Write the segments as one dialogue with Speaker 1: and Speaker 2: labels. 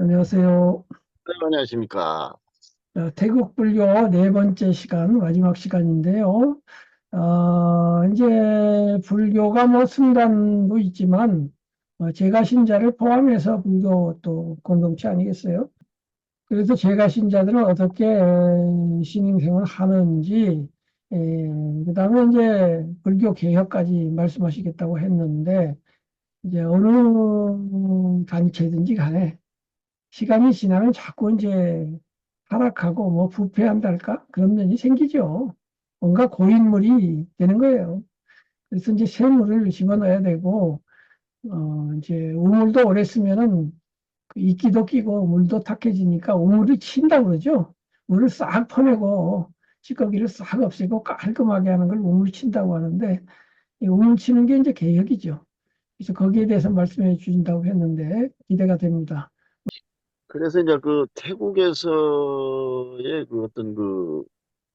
Speaker 1: 안녕하세요.
Speaker 2: 네, 안녕하십니까.
Speaker 1: 태국 불교 네 번째 시간, 마지막 시간인데요. 이제 불교가 뭐 승단도 있지만, 제가 신자를 포함해서 불교 또 공동체 아니겠어요? 그래서 제가 신자들은 어떻게 신행생활을 하는지, 그다음에 이제 불교 개혁까지 말씀하시겠다고 했는데, 이제 어느 단체든지 간에 시간이 지나면 자꾸 이제 타락하고 뭐 부패한달까? 그런 면이 생기죠. 뭔가 고인물이 되는 거예요. 그래서 이제 새물을 집어넣어야 되고, 이제 우물도 오래 쓰면은 그 이끼도 끼고 물도 탁해지니까 우물이 친다고 그러죠. 물을 싹 퍼내고 찌꺼기를 싹 없애고 깔끔하게 하는 걸 우물 친다고 하는데, 이 우물 치는 게 이제 개혁이죠. 그래서 거기에 대해서 말씀해 주신다고 했는데 기대가 됩니다.
Speaker 2: 그래서 이제 그 태국에서의 그 어떤 그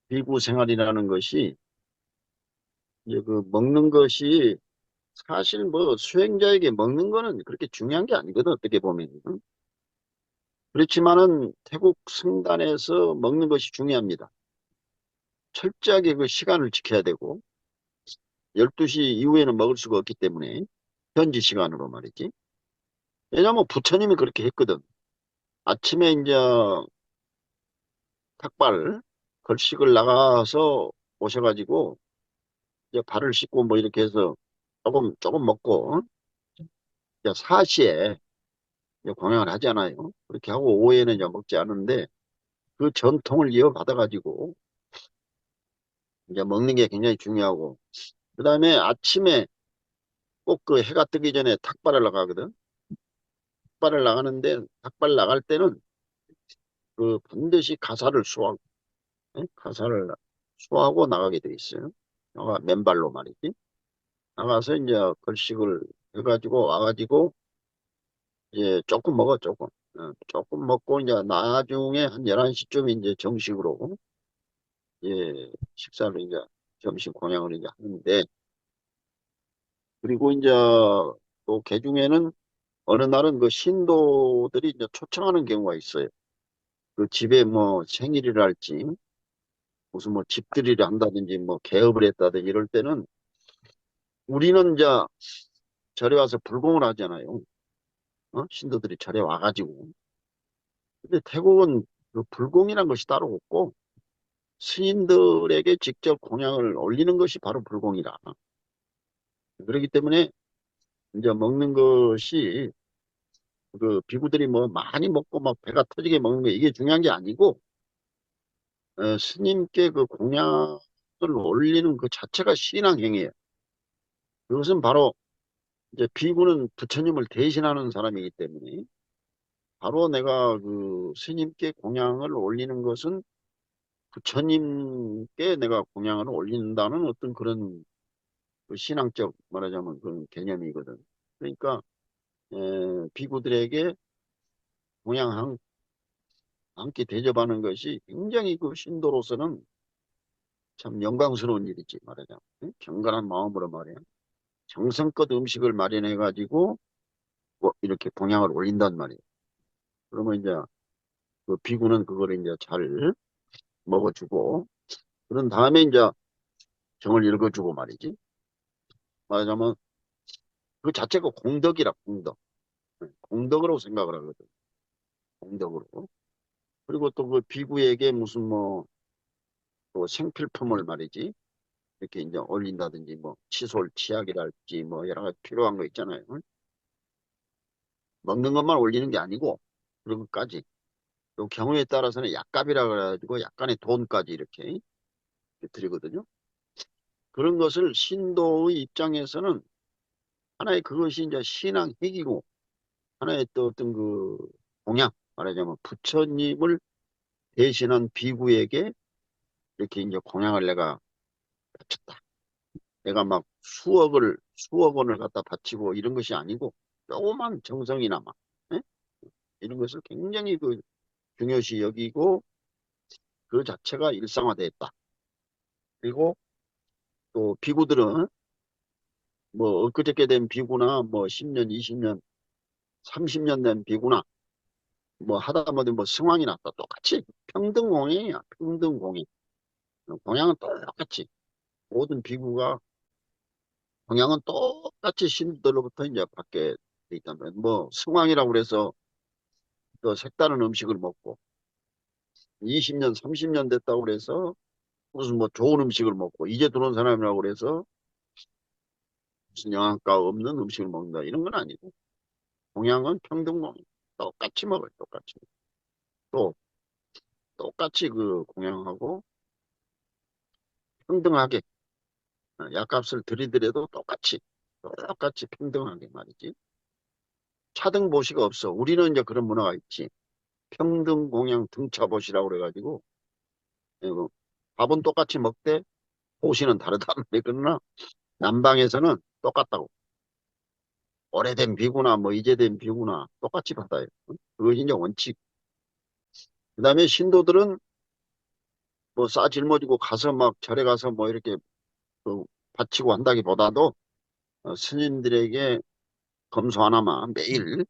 Speaker 2: 비구 생활이라는 것이 이제 그 먹는 것이 사실 뭐 수행자에게 먹는 거는 그렇게 중요한 게 아니거든, 어떻게 보면. 응? 그렇지만은 태국 성단에서 먹는 것이 중요합니다. 철저하게 그 시간을 지켜야 되고, 12시 이후에는 먹을 수가 없기 때문에, 현지 시간으로 말이지. 왜냐면 부처님이 그렇게 했거든. 아침에 이제 탁발, 걸식을 나가서 오셔가지고, 이제 발을 씻고 뭐 이렇게 해서 조금 먹고, 이제 4시에 공양을 하잖아요. 그렇게 하고 오후에는 이제 먹지 않는데, 그 전통을 이어받아가지고, 이제 먹는 게 굉장히 중요하고, 그 다음에 아침에 꼭 그 해가 뜨기 전에 탁발을 나가거든. 탁발을 나가는데, 탁발 나갈 때는 그 반드시 가사를 수하고, 예? 가사를 수하고 나가게 돼 있어요. 맨발로 말이지. 나가서 이제 걸식을 해가지고 와가지고 이제 조금 먹어 조금. 조금 먹고 이제 나중에 한 11시쯤 이제 정식으로 식사를 이제 점심 공양을 이제 하는데, 그리고 이제 또 개중에는 어느 날은 그 신도들이 이제 초청하는 경우가 있어요. 그 집에 뭐 생일이랄지 무슨 뭐 집들이를 한다든지 뭐 개업을 했다든지 이럴 때는 우리는 이제 절에 와서 불공을 하잖아요. 신도들이 절에 와가지고. 근데 태국은 그 불공이란 것이 따로 없고 스님들에게 직접 공양을 올리는 것이 바로 불공이라. 그렇기 때문에 이제 먹는 것이 그 비구들이 뭐 많이 먹고 막 배가 터지게 먹는 게 이게 중요한 게 아니고, 스님께 그 공양을 올리는 그 자체가 신앙행위예요. 그것은 바로 이제 비구는 부처님을 대신하는 사람이기 때문에 바로 내가 그 스님께 공양을 올리는 것은 부처님께 내가 공양을 올린다는 어떤 그런 그 신앙적 말하자면 그런 개념이거든. 그러니까 비구들에게 공양 한 끼 대접하는 것이 굉장히 그 신도로서는 참 영광스러운 일이지 말하자면. 응? 경건한 마음으로 말이야. 정성껏 음식을 마련해 가지고 뭐 이렇게 공양을 올린단 말이야. 그러면 이제 그 비구는 그거를 이제 잘 먹어주고, 그런 다음에 이제 정을 읽어주고 말이지. 말하자면 그 자체가 공덕이라 공덕. 공덕으로 생각을 하거든. 공덕으로. 그리고 또 그 비구에게 무슨 뭐 또 생필품을 말이지. 이렇게 이제 올린다든지 뭐 칫솔, 치약이랄지 뭐 여러 가지 필요한 거 있잖아요. 응? 먹는 것만 올리는 게 아니고 그런 것까지. 또 경우에 따라서는 약값이라 그래가지고 약간의 돈까지 이렇게 드리거든요. 그런 것을 신도의 입장에서는 하나의 그것이 이제 신앙행위고 하나의 또 어떤 그 공양, 말하자면 부처님을 대신한 비구에게 이렇게 이제 공양을 내가 바쳤다. 내가 막 수억 원을 갖다 바치고 이런 것이 아니고 조그만 정성이나마 예? 이런 것을 굉장히 그 중요시 여기고 그 자체가 일상화됐다. 그리고 또 비구들은 뭐 엊그저께 된 비구나 뭐 10년, 20년, 30년 된 비구나 뭐 하다못해 뭐 승왕이 났다. 똑같이 평등공양이야. 평등공양. 공양은 똑같이. 모든 비구가 공양은 똑같이 신들로부터 이제 받게 돼 있다면 뭐 승왕이라고 그래서 또 색다른 음식을 먹고 20년, 30년 됐다고 그래서 무슨 뭐 좋은 음식을 먹고 이제 들어온 사람이라고 그래서 무슨 영양가 없는 음식을 먹는다 이런 건 아니고 동양은 평등공 똑같이 먹어요. 똑같이 또 똑같이 그 공양하고 평등하게 약값을 들이더라도 똑같이 평등하게 말이지. 차등보시가 없어. 우리는 이제 그런 문화가 있지. 평등공양 등차보시라고 그래가지고 뭐 밥은 똑같이 먹되 보시는 다르단 말이에요. 그러나 남방에서는 똑같다고. 오래된 비구나 뭐 이제된 비구나 똑같이 받아요. 그것이 이제 원칙. 그다음에 신도들은 뭐 싸 짊어지고 가서 막 절에 가서 뭐 이렇게 그 바치고 한다기보다도 스님들에게 검소 하나만 매일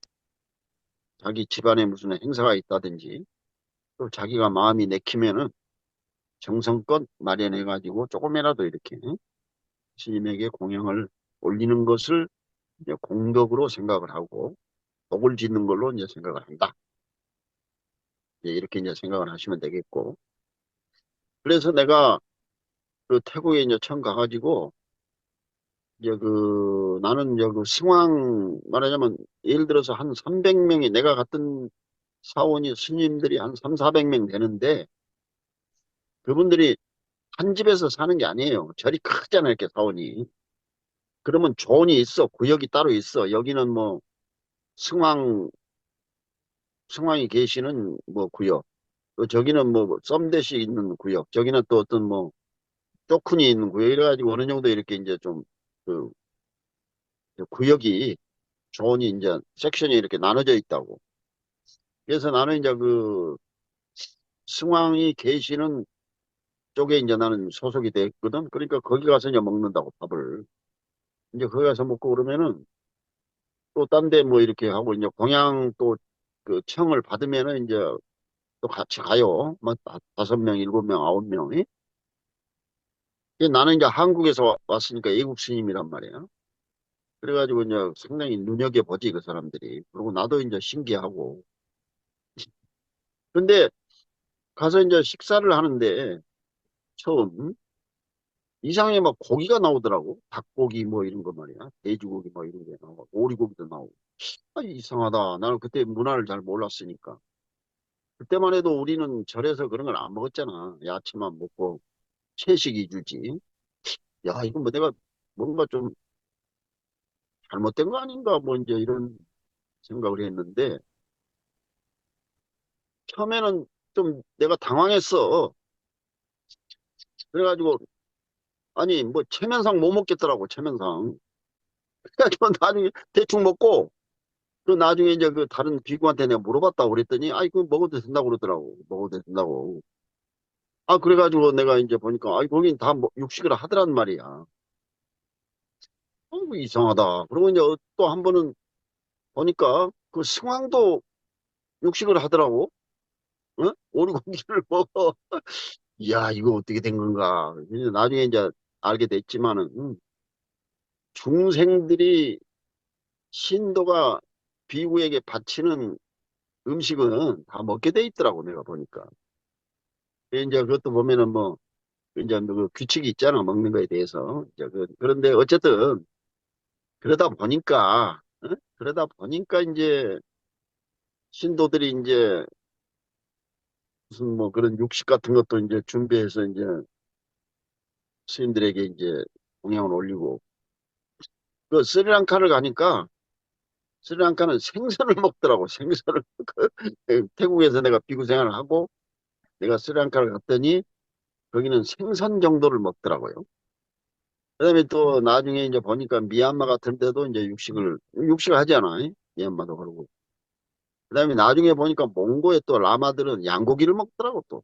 Speaker 2: 자기 집안에 무슨 행사가 있다든지 또 자기가 마음이 내키면은 정성껏 마련해 가지고 조금이라도 이렇게 스님에게 공양을 올리는 것을 이제 공덕으로 생각을 하고 복을 짓는 걸로 이제 생각을 한다. 이제 이렇게 이제 생각을 하시면 되겠고. 그래서 내가 그 태국에 이제 처음 가가지고 이제 그 나는 이제 그 승왕 말하자면 예를 들어서 한 300명이 내가 갔던 사원이 스님들이 한 3, 400명 되는데 그분들이 한 집에서 사는 게 아니에요. 절이 크잖아요, 이렇게 사원이. 그러면 존이 있어. 구역이 따로 있어. 여기는 뭐 승왕 승왕이 계시는 뭐 구역. 또 저기는 뭐 썸대시 있는 구역. 저기는 또 어떤 뭐 쪼쿤이 있는 구역. 이래가지고 어느 정도 이렇게 이제 좀 그 구역이 존이 이제 섹션이 이렇게 나눠져 있다고. 그래서 나는 이제 그 승왕이 계시는 쪽에 이제 나는 소속이 됐거든. 그러니까 거기 가서 이제 먹는다고 밥을. 이제 거기 가서 먹고 그러면은 또 딴데 뭐 이렇게 하고 이제 공양 또 그 청을 받으면은 이제 또 같이 가요. 뭐 다섯 명, 일곱 명, 아홉 명이. 나는 이제 한국에서 왔으니까 애국 스님이란 말이야. 그래가지고 이제 상당히 눈여겨보지 그 사람들이. 그리고 나도 이제 신기하고. 근데 가서 이제 식사를 하는데 처음 이상하게 막 고기가 나오더라고. 닭고기 뭐 이런 거 말이야. 돼지고기 뭐 이런 게 나오고 오리고기도 나오고. 아, 이상하다. 나는 그때 문화를 잘 몰랐으니까. 그때만 해도 우리는 절에서 그런 걸 안 먹었잖아. 야채만 먹고 채식 위주지. 야, 이거 뭐 내가 뭔가 좀 잘못된 거 아닌가 뭐 이제 이런 생각을 했는데 처음에는 좀 내가 당황했어. 그래가지고 아니 뭐 체면상 못 먹겠더라고 체면상. 그래가지고 나중에 대충 먹고 그 나중에 이제 그 다른 비구한테 내가 물어봤다고 그랬더니 아이 그 먹어도 된다고 그러더라고. 먹어도 된다고. 아 그래가지고 내가 이제 보니까 아이 거긴 다 육식을 하더란 말이야. 이상하다. 그러고 이제 또 한 번은 보니까 그 승왕도 육식을 하더라고. 어? 오리고기를 먹어. 이야, 이거 어떻게 된 건가. 그래서 나중에 이제 알게 됐지만은, 중생들이 신도가 비구에게 바치는 음식은 다 먹게 돼 있더라고, 내가 보니까. 이제 그것도 보면은 뭐, 이제 그 규칙이 있잖아, 먹는 거에 대해서. 이제 그런데 어쨌든, 그러다 보니까, 그러다 보니까 이제 신도들이 이제 무슨 뭐 그런 육식 같은 것도 이제 준비해서 이제 스님들에게 이제 공양을 올리고 그 스리랑카를 가니까 스리랑카는 생선을 먹더라고 생선을 태국에서 내가 비구 생활을 하고 내가 스리랑카를 갔더니 거기는 생선 정도를 먹더라고요. 그다음에 또 나중에 이제 보니까 미얀마 같은 데도 이제 육식을 하지 않아. 미얀마도 그러고. 그다음에 나중에 보니까 몽고의 또 라마들은 양고기를 먹더라고 또.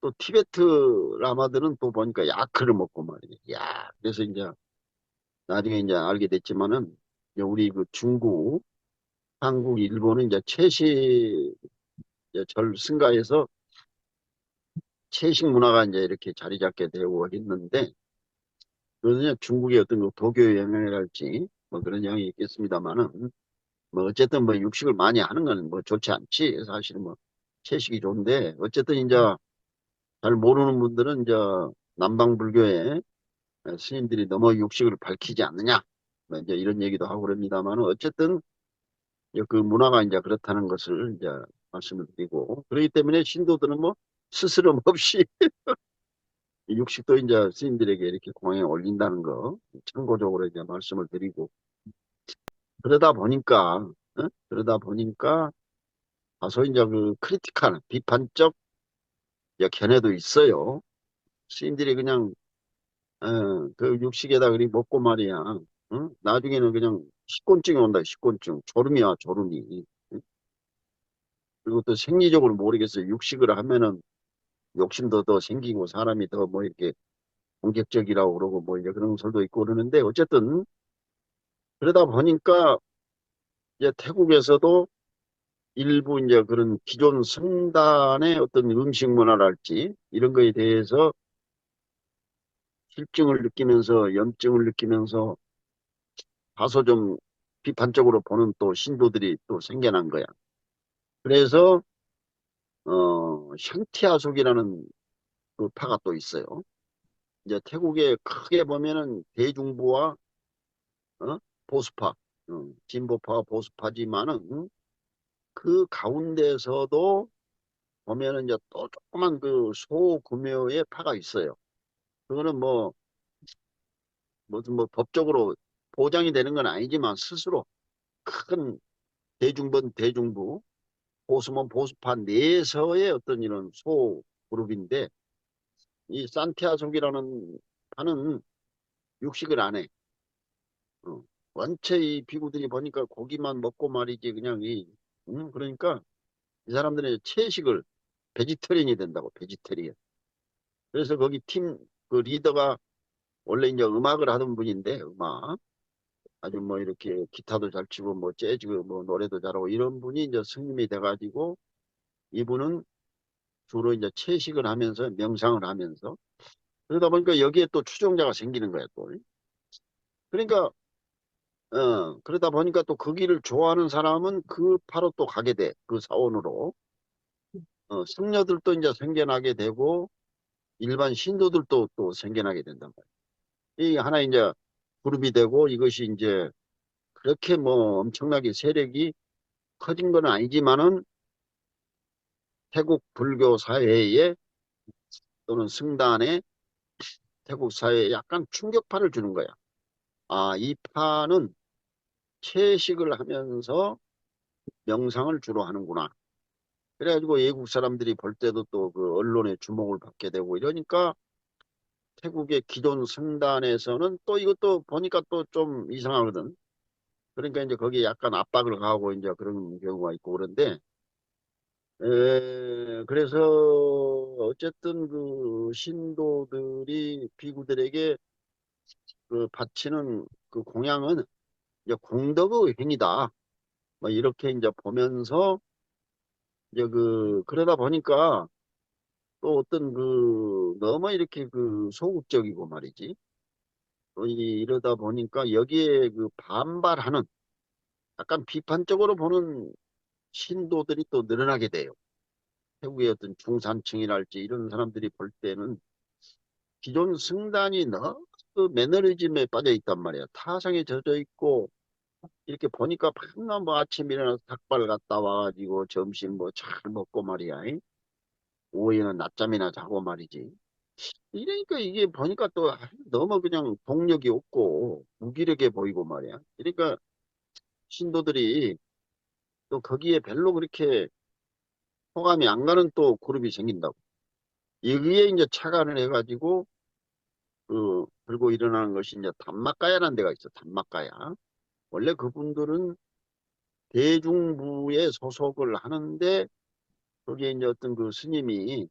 Speaker 2: 또 티베트 라마들은 또 보니까 야크를 먹고 말이야. 야, 그래서 이제 나중에 이제 알게 됐지만은 이제 우리 그 중국 한국, 일본은 이제 채식 이제 절 승가에서 채식 문화가 이제 이렇게 자리 잡게 되고 했는데, 그거는 중국의 어떤 그 도교의 영향이랄지 뭐 그런 영향이 있겠습니다만은, 뭐 어쨌든 뭐 육식을 많이 하는 건 뭐 좋지 않지. 사실은 뭐 채식이 좋은데, 어쨌든 이제 잘 모르는 분들은 이제 남방 불교의 스님들이 너무 육식을 밝히지 않느냐, 뭐 이제 이런 얘기도 하고 그럽니다만은, 어쨌든 이제 그 문화가 이제 그렇다는 것을 이제 말씀을 드리고, 그렇기 때문에 신도들은 뭐 스스럼 없이 육식도 이제 스님들에게 이렇게 공양에 올린다는 거 참고적으로 이제 말씀을 드리고, 그러다 보니까 그러다 보니까 다소 이제 그 크리티컬 비판적 이제 견해도 있어요. 스님들이 그냥 그 육식에다 그리 먹고 말이야. 나중에는 그냥 식곤증이 온다. 식곤증. 졸음이야, 졸음이. 응? 그리고 또 생리적으로 모르겠어요. 육식을 하면은 욕심도 더 생기고 사람이 더 뭐 이렇게 공격적이라고 그러고 뭐 이제 그런 설도 있고 그러는데, 어쨌든 그러다 보니까 이제 태국에서도 일부 이제 그런 기존 성단의 어떤 음식 문화랄지 이런 거에 대해서 실증을 느끼면서 염증을 느끼면서 다소 좀 비판적으로 보는 또 신도들이 또 생겨난 거야. 그래서 샨티아족이라는 그 파가 또 있어요. 이제 태국에 크게 보면은 대중부와 보수파, 진보파와 보수파지만은 그 가운데서도 보면은 이제 또 조그만 그 소규모의 파가 있어요. 그거는 뭐 무슨 뭐 법적으로 보장이 되는 건 아니지만 스스로 큰 대중본 대중부, 보수면 보수파 내에서의 어떤 이런 소 그룹인데, 이 산티아족이라는 파는 육식을 안 해. 어. 원체 이 비구들이 보니까 고기만 먹고 말이지 그냥 그러니까 이 사람들은 채식을 베지터리언이 된다고, 베지터리언. 그래서 거기 팀 그 리더가 원래 이제 음악을 하던 분인데, 음악 아주 뭐 이렇게 기타도 잘 치고 뭐 재즈 뭐 노래도 잘하고 이런 분이 이제 승님이 돼가지고, 이분은 주로 이제 채식을 하면서 명상을 하면서, 그러다 보니까 여기에 또 추종자가 생기는 거야 또. 그러니까 그러다 보니까 또 그 길을 좋아하는 사람은 그 파로 또 가게 돼. 그 사원으로. 승려들도 이제 생겨나게 되고 일반 신도들도 또 생겨나게 된단 말이야. 이 하나 이제 그룹이 되고, 이것이 이제 그렇게 뭐 엄청나게 세력이 커진 건 아니지만은 태국 불교 사회에 또는 승단에 태국 사회에 약간 충격파를 주는 거야. 아, 이 파는 채식을 하면서 명상을 주로 하는구나. 그래가지고 외국 사람들이 볼 때도 또 그 언론의 주목을 받게 되고 이러니까, 태국의 기존 성단에서는 또 이것도 보니까 또 좀 이상하거든. 그러니까 이제 거기에 약간 압박을 가하고 이제 그런 경우가 있고 그런데, 그래서 어쨌든 그 신도들이 비구들에게 그 바치는 그 공양은 이제 공덕의 행위다. 뭐 이렇게 이제 보면서 이제 그러다 보니까 또 어떤 너무 이렇게 소극적이고 말이지. 또 이러다 보니까 여기에 반발하는 약간 비판적으로 보는 신도들이 또 늘어나게 돼요. 태국의 어떤 중산층이랄지 이런 사람들이 볼 때는 기존 승단이 너무 그 매너리즘에 빠져 있단 말이야. 타성에 젖어 있고, 이렇게 보니까 맨날 뭐 아침 일어나서 닭발 갔다 와가지고 점심 뭐 잘 먹고 말이야. 오후에는 낮잠이나 자고 말이지. 이러니까 이게 보니까 또 너무 그냥 동력이 없고 무기력해 보이고 말이야. 그러니까 신도들이 또 거기에 별로 그렇게 호감이 안 가는 또 그룹이 생긴다고. 여기에 이제 착안을 해가지고 들고 일어나는 것이 이제 단막가야라는 데가 있어. 단막가야. 원래 그분들은 대중부에 소속을 하는데, 거기에 이제 어떤 그 스님이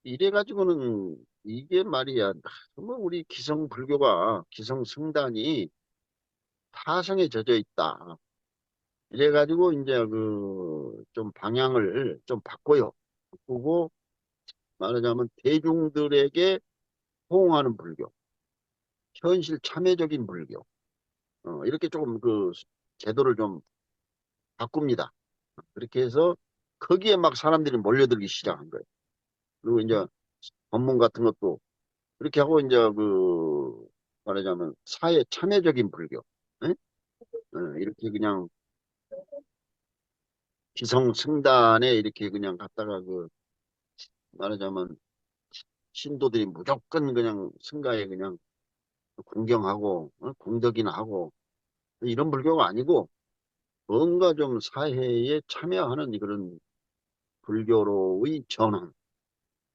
Speaker 2: 이래가지고는 이게 말이야. 뭐 우리 기성 불교가 기성 성단이 타성에 젖어 있다. 이래가지고 이제 그 좀 방향을 좀 바꿔요. 바꾸고 말하자면 대중들에게 호응하는 불교, 현실 참여적인 불교, 이렇게 조금 그 제도를 좀 바꿉니다. 그렇게 해서 거기에 막 사람들이 몰려들기 시작한 거예요. 그리고 이제 법문 같은 것도 그렇게 하고 이제 그 말하자면 사회 참여적인 불교, 예? 이렇게 그냥 기성승단에 이렇게 그냥 갔다가 그 말하자면 신도들이 무조건 그냥 승가에 그냥 공경하고 공덕이나 하고 이런 불교가 아니고 뭔가 좀 사회에 참여하는 그런 불교로의 전환.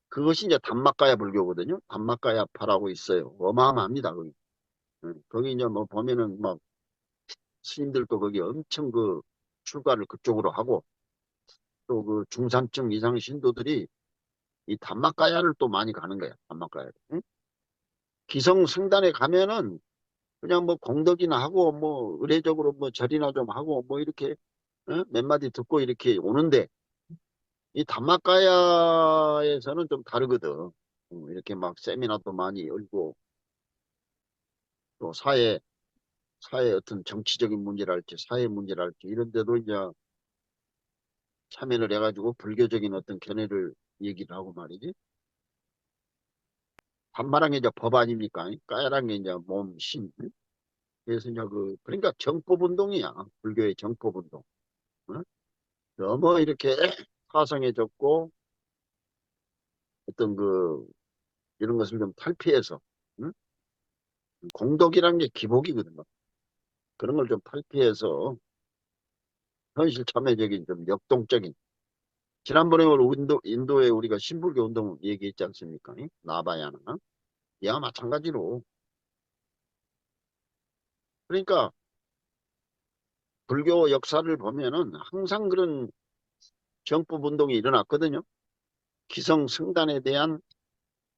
Speaker 2: 그것이 이제 담막가야 불교거든요. 담막가야파라고 있어요. 어마어마합니다. 거기. 거기 이제 뭐 보면은 막 스님들도 거기 엄청 그 출가를 그쪽으로 하고 또 그 중산층 이상 신도들이 이 담막가야를 또 많이 가는 거야. 담막가야. 응? 기성승단에 가면은 그냥 뭐 공덕이나 하고 뭐 의례적으로 뭐 절이나 좀 하고 뭐 이렇게 몇 마디 듣고 이렇게 오는데 이 담막가야에서는 좀 다르거든. 이렇게 막 세미나도 많이 열고 또 사회 어떤 정치적인 문제랄지 사회 문제랄지 이런 데도 이제 참여를 해가지고 불교적인 어떤 견해를 얘기를 하고 말이지. 반말한 게 이제 법 아닙니까? 까야란 게 이제 몸, 신. 그래서 이제 그러니까 정법운동이야. 불교의 정법운동. 어? 너무 이렇게 사성해졌고 어떤 이런 것을 좀 탈피해서 응? 공덕이라는 게 기복이거든요. 그런 걸 좀 탈피해서 현실 참여적인 좀 역동적인 지난번에 우리 인도에 우리가 신불교 운동 얘기했지 않습니까? 응? 나바야나 야와 마찬가지로 그러니까 불교 역사를 보면은 항상 그런 정법 운동이 일어났거든요. 기성 승단에 대한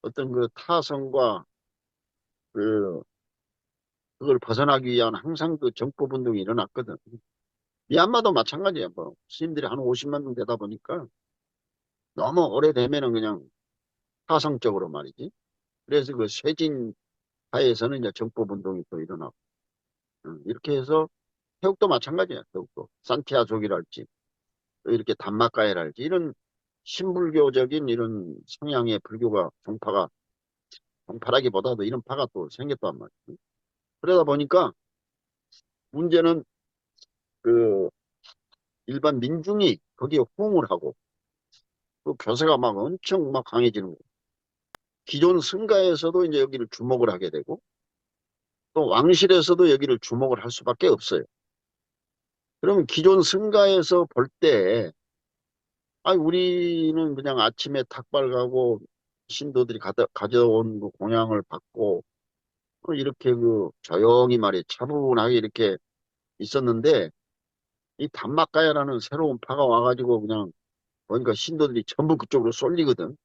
Speaker 2: 어떤 그 타성과 그 그걸 벗어나기 위한 항상 그 정법 운동이 일어났거든. 미얀마도 마찬가지야. 뭐 스님들이 한 50만 명 되다 보니까 너무 오래되면은 그냥 타성적으로 말이지. 그래서 그 쇠진 하에서는 이제 정법 운동이 또 일어나고 이렇게 해서 태국도 마찬가지야. 태국도 산티아족이랄지 또 이렇게 담마가에랄지 이런 신불교적인 이런 성향의 불교가 종파라기보다도 이런 파가 또 생겼단 말이야. 그러다 보니까 문제는 그 일반 민중이 거기에 호응을 하고 그 교세가 막 엄청 막 강해지는 거예요. 기존 승가에서도 이제 여기를 주목을 하게 되고 또 왕실에서도 여기를 주목을 할 수밖에 없어요. 그러면 기존 승가에서 볼 때, 우리는 그냥 아침에 탁발 가고 신도들이 가져온 그 공양을 받고 이렇게 그 조용히 말이에요. 차분하게 이렇게 있었는데 이 담막가야라는 새로운 파가 와가지고 그냥 보니까 신도들이 전부 그쪽으로 쏠리거든.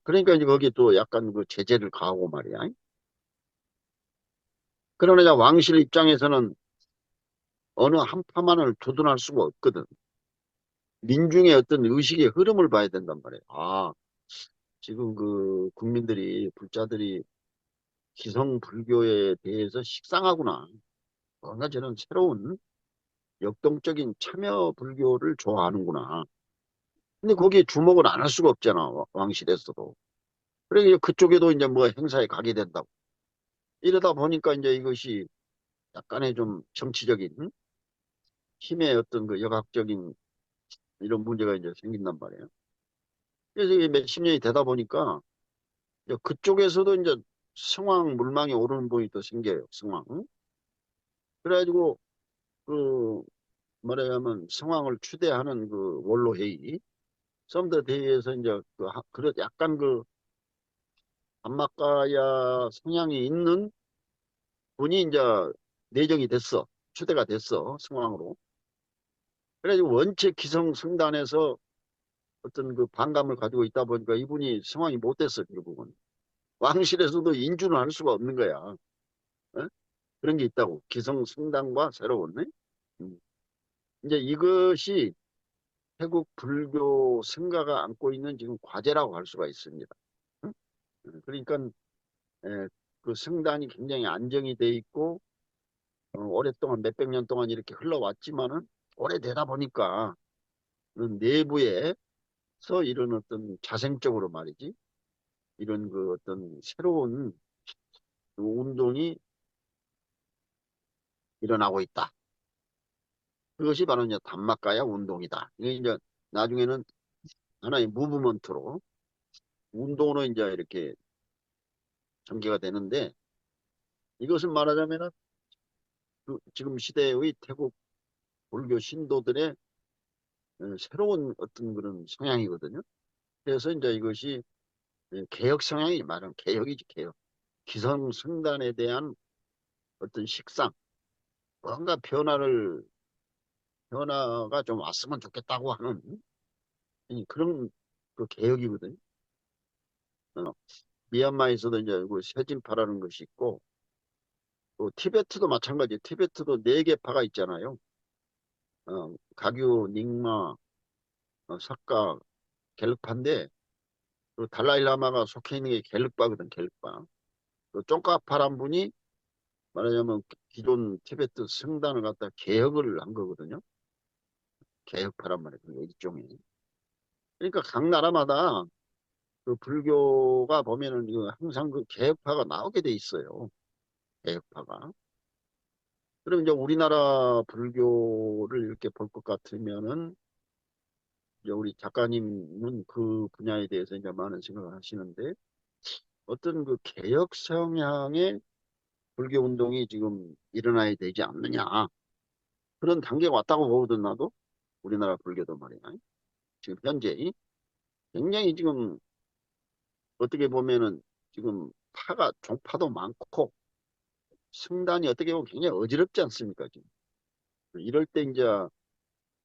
Speaker 2: 그러니까 이제 거기에 또 약간 그 제재를 가하고 말이야. 그러나 이제 왕실 입장에서는 어느 한 파만을 두둔할 수가 없거든. 민중의 어떤 의식의 흐름을 봐야 된단 말이야. 지금 그 국민들이, 불자들이 기성 불교에 대해서 식상하구나. 뭔가 저는 새로운 역동적인 참여 불교를 좋아하는구나. 근데 거기에 주목을 안 할 수가 없잖아. 왕실에서도. 그래, 그쪽에도 이제 뭐 행사에 가게 된다고. 이러다 보니까 이제 이것이 약간의 좀 정치적인 힘의 어떤 그 역학적인 이런 문제가 이제 생긴단 말이에요. 그래서 이게 몇십 년이 되다 보니까 이제 그쪽에서도 이제 성황 물망에 오르는 분이 또 생겨요. 성황. 응? 그래가지고 그 뭐냐면 성황을 추대하는 그 원로 회의, 썸더 대회에서 이제 약간 그 안막가야 성향이 있는 분이 이제 내정이 됐어. 추대가 됐어. 성황으로. 그래가지고 원체 기성 성단에서 어떤 그 반감을 가지고 있다 보니까 이분이 성황이 못 됐어. 결국은. 왕실에서도 인준을 할 수가 없는 거야. 어? 그런 게 있다고. 기성 성당과 새로운. 음. 이제 이것이 태국 불교 성가가 안고 있는 지금 과제라고 할 수가 있습니다. 응? 그러니까 에, 그 성단이 굉장히 안정이 돼 있고 오랫동안 몇백 년 동안 이렇게 흘러왔지만은 오래되다 보니까 그 내부에서 이런 어떤 자생적으로 말이지 이런 그 어떤 새로운 그 운동이 일어나고 있다. 그것이 바로 이제 담마가야 운동이다. 이게 이제 나중에는 하나의 무브먼트로 운동으로 이제 이렇게 전개가 되는데 이것을 말하자면은 그 지금 시대의 태국 불교 신도들의 새로운 어떤 그런 성향이거든요. 그래서 이제 이것이 개혁 성향이 말하는 개혁이지 개혁. 기성승단에 대한 어떤 식상, 뭔가 변화가 좀 왔으면 좋겠다고 하는 그런 그 개혁이거든요. 어, 미얀마에서도 이제 그 세진파라는 것이 있고, 또 티베트도 마찬가지. 티베트도 네 개 파가 있잖아요. 가규, 닉마, 석가, 갤르파인데, 그 달라일라마가 속해 있는 게 갤르파거든, 갤르파. 그 쫑카파란 분이 말하자면 기존 티베트 성단을 갖다 개혁을 한 거거든요. 개혁파란 말이에요. 그 일종의. 그러니까 각 나라마다 그 불교가 보면은 항상 그 개혁파가 나오게 돼 있어요. 개혁파가. 그럼 이제 우리나라 불교를 이렇게 볼 것 같으면은 이제 우리 작가님은 그 분야에 대해서 이제 많은 생각을 하시는데 어떤 그 개혁 성향의 불교 운동이 지금 일어나야 되지 않느냐 그런 단계가 왔다고 보거든 나도 우리나라 불교도 말이야. 지금 현재 굉장히 지금 어떻게 보면은 지금 종파도 많고 승단이 어떻게 보면 굉장히 어지럽지 않습니까 지금. 이럴 때 이제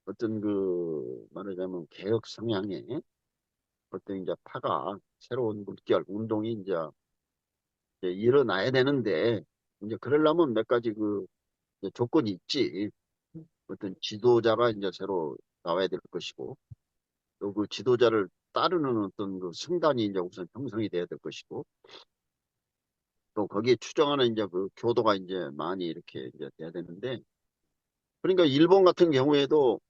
Speaker 2: 어떤 그 말하자면 개혁 성향의 어떤 이제 파가 새로운 물결 운동이 이제 일어나야 되는데 이제 그러려면 몇 가지 그 이제 조건이 있지. 어떤 지도자가 이제 새로 나와야 될 것이고 또 그 지도자를 따르는 어떤 그 승단이 이제 우선 형성이 돼야 될 것이고 또 거기에 추정하는 이제 그 교도가 이제 많이 이렇게 이제 돼야 되는데 그러니까 일본 같은 경우에도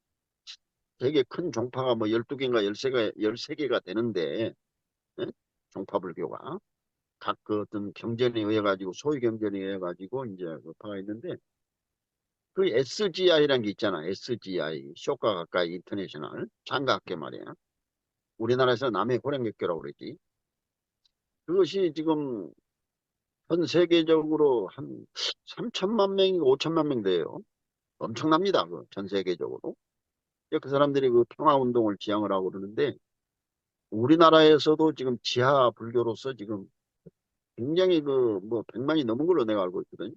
Speaker 2: 되게 큰 종파가 뭐 12개인가 13개가 되는데 예? 종파불교가 각 그 어떤 경전에 의해 가지고 소위 경전에 의해 가지고 이제 그 파가 있는데 그 SGI라는 게 있잖아. SGI 쇼카 가까이 인터내셔널 장가학교 말이야. 우리나라에서 남해 고량객교라고 그러지. 그것이 지금 전 세계적으로 한 3천만 명이 5천만 명 돼요. 엄청납니다. 그 전 세계적으로. 그 사람들이 그 평화운동을 지향을 하고 그러는데 우리나라에서도 지금 지하 불교로서 지금 굉장히 그 뭐 100만이 넘은 걸로 내가 알고 있거든요.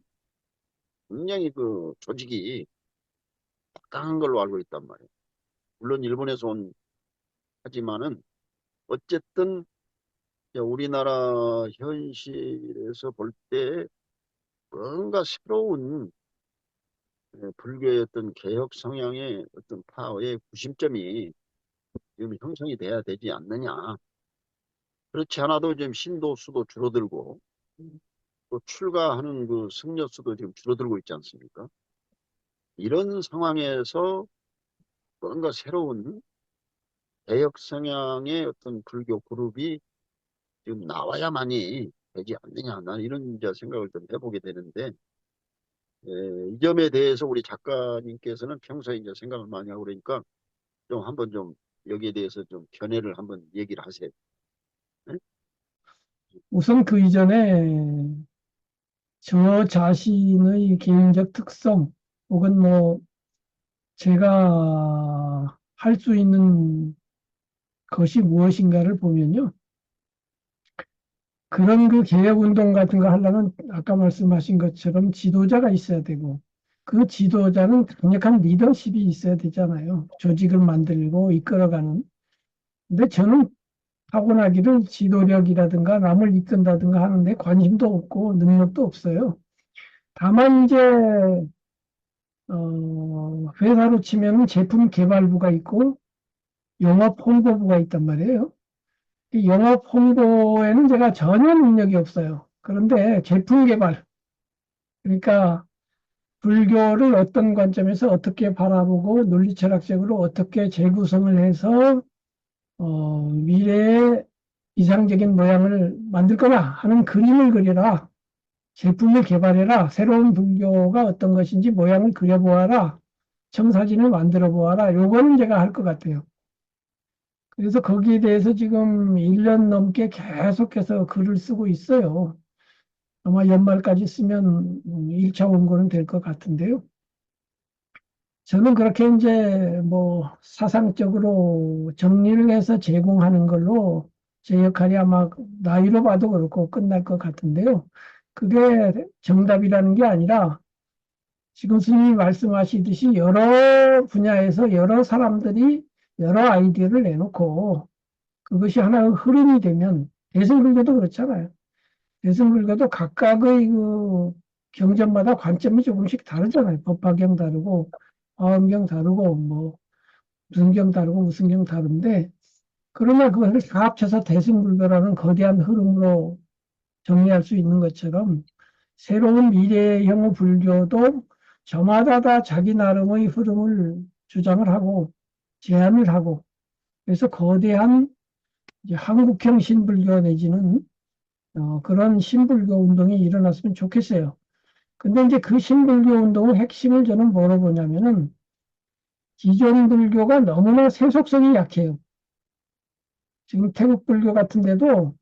Speaker 2: 굉장히 그 조직이 막강한 걸로 알고 있단 말이에요. 물론 일본에서 온 하지만은 어쨌든 우리나라 현실에서 볼 때 뭔가 새로운 불교의 어떤 개혁 성향의 어떤 파워의 구심점이 지금 형성이 돼야 되지 않느냐. 그렇지 않아도 지금 신도 수도 줄어들고 또 출가하는 그 승려 수도 지금 줄어들고 있지 않습니까? 이런 상황에서 뭔가 새로운 개혁 성향의 어떤 불교 그룹이 지금 나와야만이 되지 않느냐. 나는 이런 이제 생각을 좀 해보게 되는데 이 점에 대해서 우리 작가님께서는 평소에 이제 생각을 많이 하고 그러니까 좀 한번 좀 여기에 대해서 좀 견해를 한번 얘기를 하세요. 네?
Speaker 1: 우선 그 이전에 저 자신의 개인적 특성 혹은 뭐 제가 할 수 있는 것이 무엇인가를 보면요. 그런 그 개혁운동 같은 거 하려면 아까 말씀하신 것처럼 지도자가 있어야 되고 그 지도자는 강력한 리더십이 있어야 되잖아요. 조직을 만들고 이끌어가는. 근데 저는 타고나기를 지도력이라든가 남을 이끈다든가 하는데 관심도 없고 능력도 없어요. 다만 이제 회사로 치면 제품 개발부가 있고 영업 홍보부가 있단 말이에요. 이 영업 홍보에는 제가 전혀 능력이 없어요. 그런데 제품 개발, 그러니까 불교를 어떤 관점에서 어떻게 바라보고 논리철학적으로 어떻게 재구성을 해서 미래의 이상적인 모양을 만들 거냐 하는 그림을 그려라. 제품을 개발해라. 새로운 불교가 어떤 것인지 모양을 그려보아라. 청사진을 만들어 보아라. 요거는 제가 할 것 같아요. 그래서 거기에 대해서 지금 1년 넘게 계속해서 글을 쓰고 있어요. 아마 연말까지 쓰면 1차 원고는 될 것 같은데요. 저는 그렇게 이제 뭐 사상적으로 정리를 해서 제공하는 걸로 제 역할이 아마 나이로 봐도 그렇고 끝날 것 같은데요. 그게 정답이라는 게 아니라 지금 스님이 말씀하시듯이 여러 분야에서 여러 사람들이 여러 아이디어를 내놓고 그것이 하나의 흐름이 되면 대승불교도 그렇잖아요. 대승불교도 각각의 그 경전마다 관점이 조금씩 다르잖아요. 법화경 다르고 화엄경 다르고 뭐 무슨 경 다르고 무슨 경 다른데 그러나 그것을 다 합쳐서 대승불교라는 거대한 흐름으로 정리할 수 있는 것처럼 새로운 미래형의 불교도 저마다 다 자기 나름의 흐름을 주장을 하고 제안을 하고 그래서 거대한 이제 한국형 신불교 내지는 그런 신불교 운동이 일어났으면 좋겠어요. 근데 이제 그 신불교 운동의 핵심을 저는 뭐로 보냐면은 기존 불교가 너무나 세속성이 약해요. 지금 태국 불교 같은 데도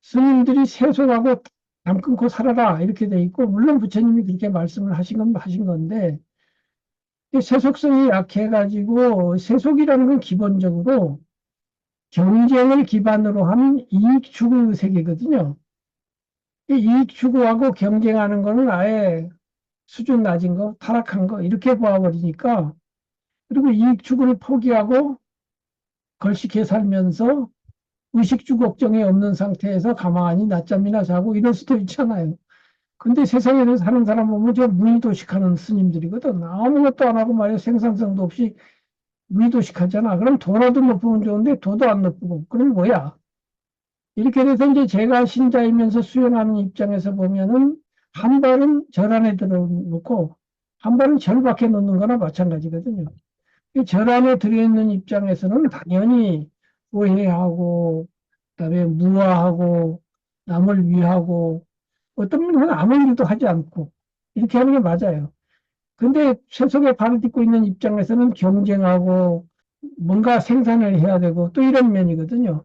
Speaker 1: 스님들이 세속하고 담 끊고 살아라 이렇게 돼 있고 물론 부처님이 그렇게 말씀을 하신 건 하신 건데 이 세속성이 약해가지고 세속이라는 건 기본적으로 경쟁을 기반으로 한 이익 추구 세계거든요. 이 이익 추구하고 경쟁하는 거는 아예 수준 낮은 거, 타락한 거 이렇게 보아버리니까 그리고 이익 추구를 포기하고 걸식해 살면서 의식주 걱정이 없는 상태에서 가만히 낮잠이나 자고 이럴 수도 있잖아요. 근데 세상에서 사는 사람 보면 저 무의도식하는 스님들이거든. 아무것도 안 하고 말이야 생산성도 없이 무의도식하잖아. 그럼 도라도 높으면 좋은데 도도 안 높고 그럼 뭐야? 이렇게 돼서 이제 제가 신자이면서 수행하는 입장에서 보면은 한 발은 절 안에 들어놓고 한 발은 절 밖에 놓는 거나 마찬가지거든요. 이 절 안에 들어있는 입장에서는 당연히 오해하고 그다음에 무화하고 남을 위하고 어떤 분은 아무 일도 하지 않고 이렇게 하는 게 맞아요. 근데 세속에 발을 딛고 있는 입장에서는 경쟁하고 뭔가 생산을 해야 되고 또 이런 면이거든요.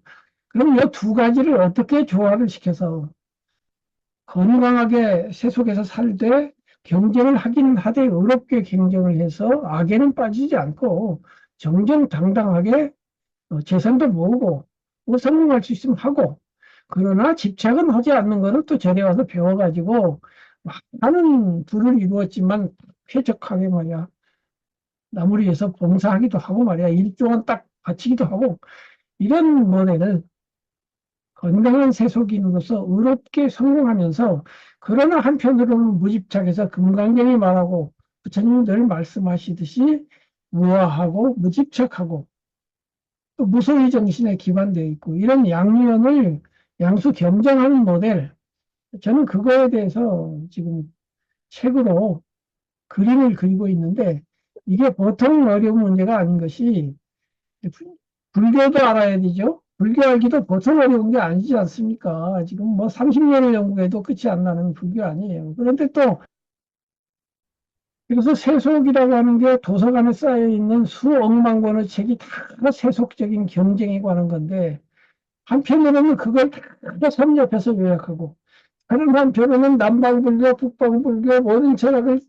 Speaker 1: 그럼 이 두 가지를 어떻게 조화를 시켜서 건강하게 세속에서 살되 경쟁을 하기는 하되 어렵게 경쟁을 해서 악에는 빠지지 않고 정정당당하게 재산도 모으고 뭐 성공할 수 있으면 하고 그러나 집착은 하지 않는 거는 또 절에 와서 배워가지고 많은 부를 이루었지만 쾌적하게 말이야 남을 위해서 봉사하기도 하고 말이야 일종은 딱 바치기도 하고 이런 모델을 건강한 세속인으로서 의롭게 성공하면서 그러나 한편으로는 무집착해서 금강경이 말하고 부처님이 늘 말씀하시듯이 무아하고 무집착하고 또 무소유 정신에 기반되어 있고 이런 양면을 양수 겸정하는 모델 저는 그거에 대해서 지금 책으로 그림을 그리고 있는데 이게 보통 어려운 문제가 아닌 것이 불교도 알아야 되죠. 불교 알기도 보통 어려운 게 아니지 않습니까? 지금 뭐 30년을 연구해도 끝이 안 나는 불교 아니에요. 그런데 또 그래서 세속이라고 하는 게 도서관에 쌓여 있는 수억만 권의 책이 다 세속적인 경쟁에 관한 건데 한편으로는 그걸 다 섭렵해서 요약하고 다른 한편으로는 남방불교, 북방불교 모든 철학을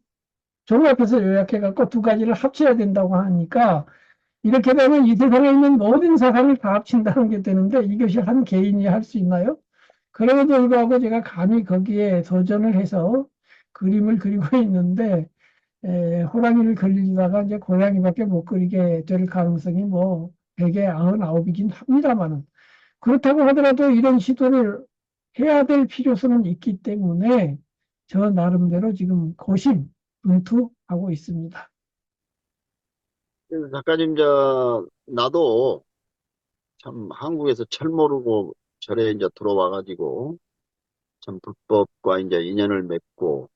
Speaker 1: 종합해서 요약해갖고 두 가지를 합쳐야 된다고 하니까 이렇게 되면 이 세상에 있는 모든 사상을 다 합친다는 게 되는데 이것이 한 개인이 할 수 있나요? 그럼에도 불구하고 제가 감히 거기에 도전을 해서 그림을 그리고 있는데 호랑이를 그리다가 이제 고양이밖에 못 그리게 될 가능성이 뭐 100에 99이긴 합니다만은 그렇다고 하더라도 이런 시도를 해야 될 필요성은 있기 때문에 저 나름대로 지금 고심, 검토하고 하고 있습니다.
Speaker 2: 그래서 작가님, 나도 참 한국에서 철 모르고 절에 이제 들어와가지고 참 불법과 이제 인연을 맺고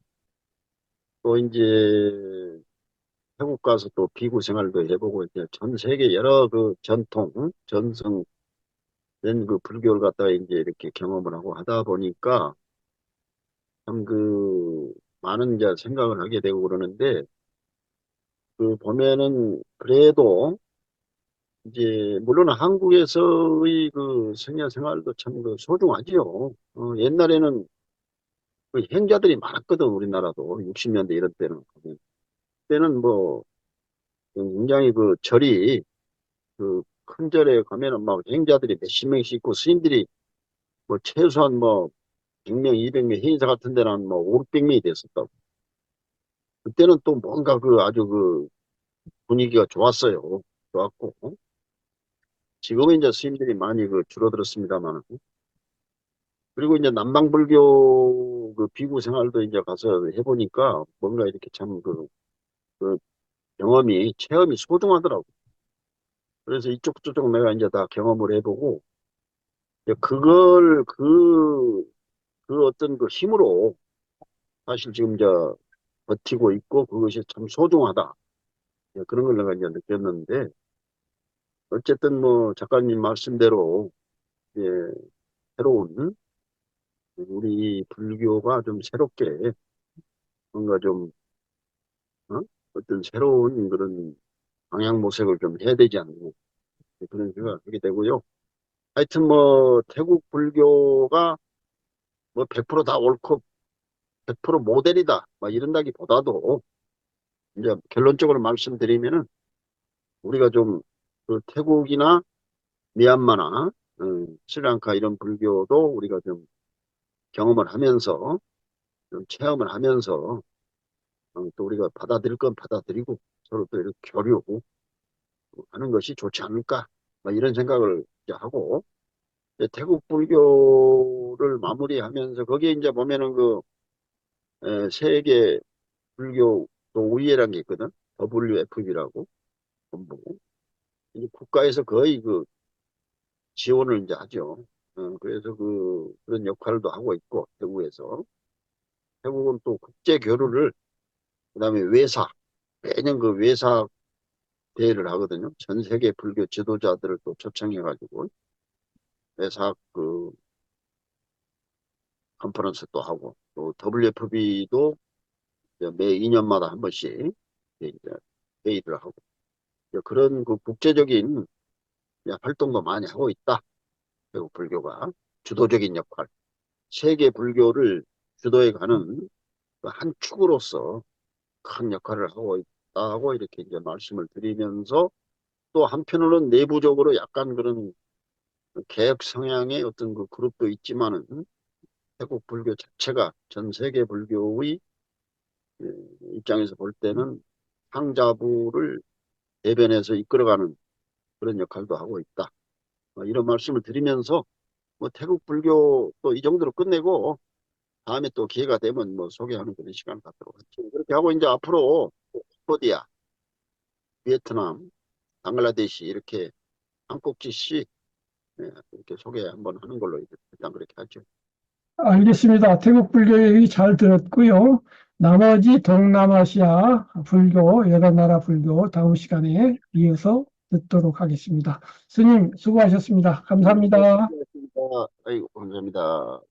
Speaker 2: 또 이제 태국 가서 또 비구 생활도 해보고 이제 전 세계 여러 그 전통, 전승된 그 불교를 갖다가 이제 이렇게 경험을 하고 하다 보니까 참 그 많은 이제 생각을 하게 되고 그러는데 그 보면은 그래도 이제 물론 한국에서의 그 성야 생활도 참 그 소중하지요. 옛날에는 그 행자들이 많았거든 우리나라도 60년대 이런 때는. 그때는 뭐 굉장히 그 절이 그 큰 절에 가면은 막 행자들이 몇십 명씩 있고 스님들이 뭐 최소한 뭐 100명, 200명 행사 같은 데는 뭐 5, 600명이 됐었다고. 그때는 또 뭔가 그 아주 그 분위기가 좋았어요. 좋았고. 지금은 이제 스님들이 많이 그 줄어들었습니다만. 그리고 이제 남방불교 그 비구 생활도 이제 가서 해보니까 뭔가 이렇게 참 그 경험이, 체험이 소중하더라고. 그래서 이쪽 저쪽 내가 이제 다 경험을 해보고, 이제 그 어떤 그 힘으로 사실 지금 버티고 있고 그것이 참 소중하다. 그런 걸 내가 이제 느꼈는데, 어쨌든 뭐 작가님 말씀대로, 예, 새로운, 우리 불교가 좀 새롭게 뭔가 좀, 어? 어떤 새로운 그런 방향 모색을 좀 해야 되지 않나. 그런 생각을 하게 되고요. 하여튼 뭐 태국 불교가 뭐 100%다 옳고 100% 모델이다. 막 이런다기보다도 이제 결론적으로 말씀드리면은 우리가 좀 그 태국이나 미얀마나 스리랑카 이런 불교도 우리가 좀 경험을 하면서 좀 체험을 하면서 또 우리가 받아들일 건 받아들이고 서로 또 이렇게 교류하는 것이 좋지 않을까. 뭐 이런 생각을 이제 하고 이제 태국 불교를 마무리하면서 거기에 이제 보면은 세계 불교 또 우회라는 게 있거든. WFP라고 본부. 이제 국가에서 거의 그 지원을 이제 하죠. 그래서 그런 역할도 하고 있고 태국에서 태국은 또 국제 교류를 그다음에 외사 매년 그 외사 대회를 하거든요. 전 세계 불교 지도자들을 또 초청해 가지고 외사 그 컨퍼런스도 하고 또 WFP도 매 2년마다 한 번씩 이제 회의를 하고 이제 그런 그 국제적인 활동도 많이 하고 있다. 태국 불교가 주도적인 역할, 세계 불교를 주도해 가는 그한 축으로서 큰 역할을 하고 있다고 이렇게 이제 말씀을 드리면서 또 한편으로는 내부적으로 약간 그런 개혁 성향의 어떤 그 그룹도 있지만은 태국 불교 자체가 전 세계 불교의 입장에서 볼 때는 상자부를 대변해서 이끌어가는 그런 역할도 하고 있다. 이런 말씀을 드리면서 뭐 태국 불교 또 이 정도로 끝내고 다음에 또 기회가 되면 뭐 소개하는 그런 시간 갖도록 하죠. 그렇게 하고 이제 앞으로 캄보디아, 베트남, 방글라데시 이렇게 한 꼭지씩 이렇게 소개 한번 하는 걸로 일단 그렇게 하죠.
Speaker 1: 알겠습니다. 태국 불교 얘기 잘 들었고요. 나머지 동남아시아 불교, 여러 나라 불교 다음 시간에 이어서 듣도록 하겠습니다. 스님 수고하셨습니다. 감사합니다.
Speaker 2: 수고하셨습니다. 아이고, 감사합니다.